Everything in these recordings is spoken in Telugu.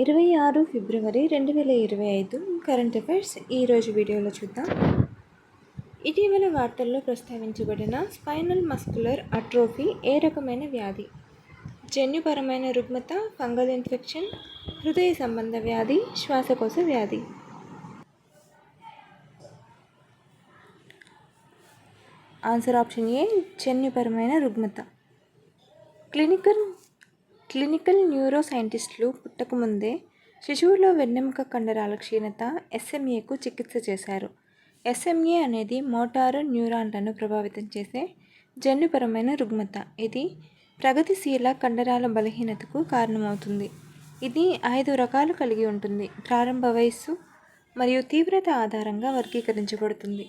26 ఫిబ్రవరి 2025 కరెంట్ అఫైర్స్ ఈరోజు వీడియోలో చూద్దాం. ఇటీవల వార్తల్లో ప్రస్తావించబడిన స్పైనల్ మస్కులర్ అట్రోఫీ ఏ రకమైన వ్యాధి? జన్యుపరమైన రుగ్మత, ఫంగల్ ఇన్ఫెక్షన్, హృదయ సంబంధ వ్యాధి, శ్వాసకోశ వ్యాధి. ఆన్సర్ ఆప్షన్ ఏ, జన్యుపరమైన రుగ్మత. క్లినికల్ న్యూరో సైంటిస్టులు పుట్టకముందే శిశువులో వెన్నెముక కండరాల క్షీణత SMAకు చికిత్స చేశారు. SMA అనేది మోటారు న్యూరాన్లను ప్రభావితం చేసే జన్యుపరమైన రుగ్మత. ఇది ప్రగతిశీల కండరాల బలహీనతకు కారణమవుతుంది. ఇది 5 రకాలు కలిగి ఉంటుంది. ప్రారంభ వయస్సు మరియు తీవ్రత ఆధారంగా వర్గీకరించబడుతుంది.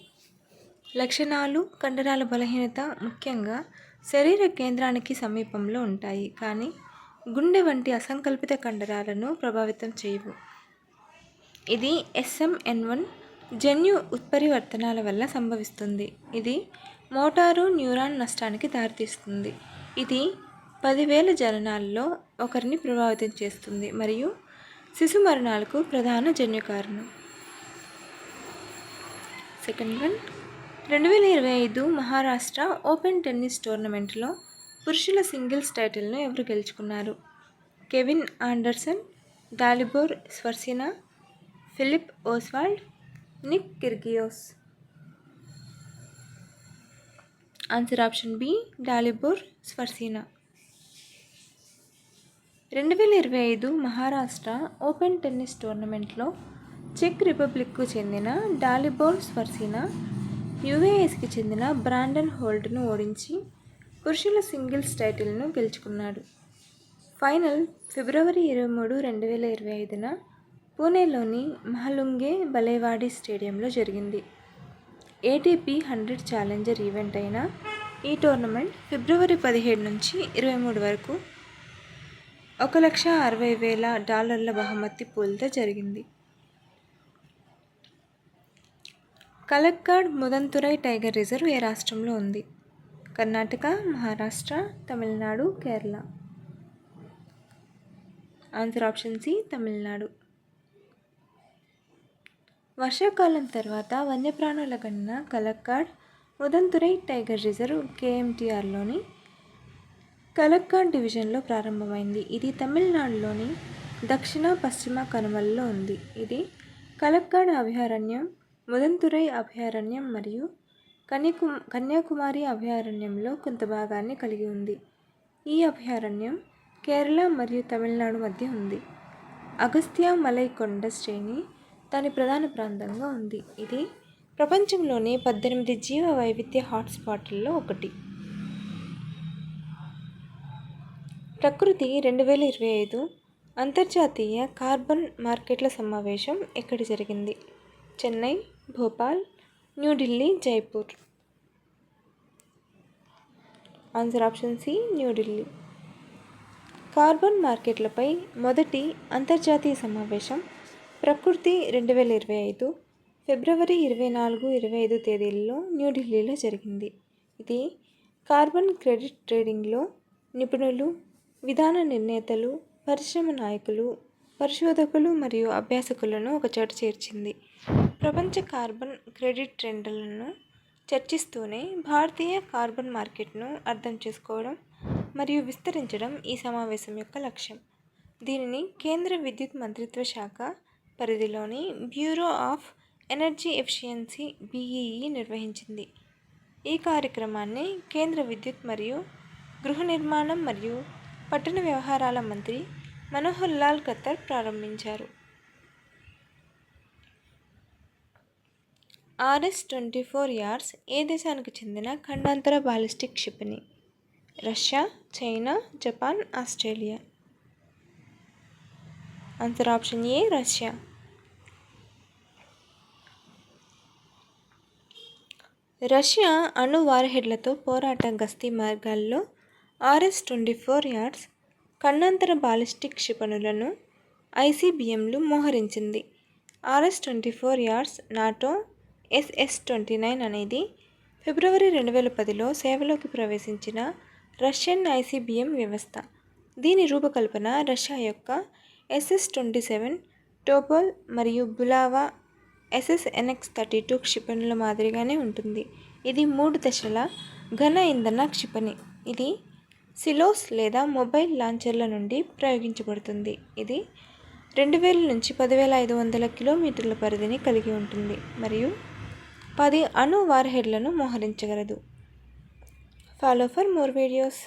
లక్షణాలు: కండరాల బలహీనత ముఖ్యంగా శరీర కేంద్రానికి సమీపంలో ఉంటాయి, కానీ గుండె వంటి అసంకల్పిత కండరాలను ప్రభావితం చేయవు. ఇది SMN1 జన్యు ఉత్పరివర్తనాల వల్ల సంభవిస్తుంది. ఇది మోటారు న్యూరాన్ నష్టానికి దారితీస్తుంది. ఇది 10,000 జననాల్లో ఒకరిని ప్రభావితం చేస్తుంది మరియు శిశు మరణాలకు ప్రధాన జన్యు కారణం. Second one, 2025 Maharashtra open tennis టోర్నమెంట్లో పురుషుల సింగిల్స్ టైటిల్ను ఎవరు గెలుచుకున్నారు? Kevin Anderson, Dalibor Svrcina, Philip Oswald, Nick Kyrgios. Answer option B, Dalibor Svrcina. 2025 Maharashtra open tennis టోర్నమెంట్లో చెక్ రిపబ్లిక్కు చెందిన దాలిబోర్ స్వర్సినా UASకి చెందిన బ్రాండన్ హోల్ట్ను ఓడించి పురుషుల సింగిల్స్ టైటిల్ను గెలుచుకున్నాడు. ఫైనల్ ఫిబ్రవరి 23, 2025న పూణేలోని మహలుంగే బలేవాడి స్టేడియంలో జరిగింది. ATP 100 ఛాలెంజర్ ఈవెంట్ అయిన ఈ టోర్నమెంట్ ఫిబ్రవరి 17 నుంచి 23 వరకు $1,60,000 బహుమతి పూల్తో జరిగింది. కలక్కాడ్ ముదంతురై టైగర్ రిజర్వ్ ఏ రాష్ట్రంలో ఉంది? Karnataka, Maharashtra, Tamil Nadu, Kerala. Answer option C, Tamil Nadu. వర్షాకాలం తర్వాత వన్యప్రాణుల గణన కలక్కాడ్ ముదంతురై టైగర్ రిజర్వ్ KMTRలోని కలక్కాడ్ డివిజన్లో ప్రారంభమైంది. ఇది తమిళనాడులోని దక్షిణ పశ్చిమ కనుమలలో ఉంది. ఇది కలక్కాడ్ అభయారణ్యం, ముదంతురై అభయారణ్యం మరియు కన్యాకుమారి అభయారణ్యంలో కొంత భాగాన్ని కలిగి ఉంది. ఈ అభయారణ్యం కేరళ మరియు తమిళనాడు మధ్య ఉంది. అగస్త్య మలై కొండ శ్రేణి దాని ప్రధాన ప్రాంతంగా ఉంది. ఇది ప్రపంచంలోని 18 జీవ వైవిధ్య హాట్స్పాట్లలో ఒకటి. ప్రకృతి 2025 అంతర్జాతీయ కార్బన్ మార్కెట్ల సమావేశం ఎక్కడ జరిగింది? Chennai, Bhopal, New Delhi, Jaipur. Answer option C, New Delhi. Carbon మార్కెట్లపై మొదటి అంతర్జాతీయ సమావేశం ప్రకృతి 2025 ఫిబ్రవరి 24, 25 తేదీల్లో న్యూఢిల్లీలో జరిగింది. ఇది కార్బన్ క్రెడిట్ ట్రేడింగ్లో నిపుణులు, విధాన నిర్ణేతలు, పరిశ్రమ నాయకులు, పరిశోధకులు మరియు అభ్యాసకులను ఒకచోట చేర్చింది. ప్రపంచ కార్బన్ క్రెడిట్ ట్రెండ్లను చర్చిస్తూనే భారతీయ కార్బన్ మార్కెట్ను అర్థం చేసుకోవడం మరియు విస్తరించడం ఈ సమావేశం యొక్క లక్ష్యం. దీనిని కేంద్ర విద్యుత్ మంత్రిత్వ శాఖ పరిధిలోని bureau of energy efficiency BEE నిర్వహించింది. ఈ కార్యక్రమాన్ని కేంద్ర విద్యుత్ మరియు గృహ నిర్మాణం మరియు పట్టణ వ్యవహారాల మంత్రి మనోహర్ లాల్ ఖట్టర్ ప్రారంభించారు. RS-24 యార్డ్స్ ఏ దేశానికి చెందిన ఖండాంతర బాలిస్టిక్ క్షిపణి? Russia, China, Japan, Australia. Answer option A, Russia. Russia అణు వార్హెడ్లతో పోరాట గస్తీ మార్గాల్లో RS-24 yards ఖండాంతర ballistic క్షిపణులను ICBMలు మోహరించింది. RS-24 yards NATO SS-29 అనేది ఫిబ్రవరి 2010లో సేవలోకి ప్రవేశించిన రష్యన్ ICBM వ్యవస్థ. దీని రూపకల్పన రష్యా యొక్క SS-27 టోపోల్ మరియు బులావా SSNX-32 క్షిపణుల మాదిరిగానే ఉంటుంది. ఇది 3 దశల ఘన ఇంధన క్షిపణి. ఇది సిలోస్ లేదా మొబైల్ లాంచర్ల నుండి ప్రయోగించబడుతుంది. ఇది 2000 నుంచి 10,500 కిలోమీటర్ల పరిధిని కలిగి ఉంటుంది మరియు 10 అణు వార్హెడ్లను మోహరించగలదు. Follow for more videos.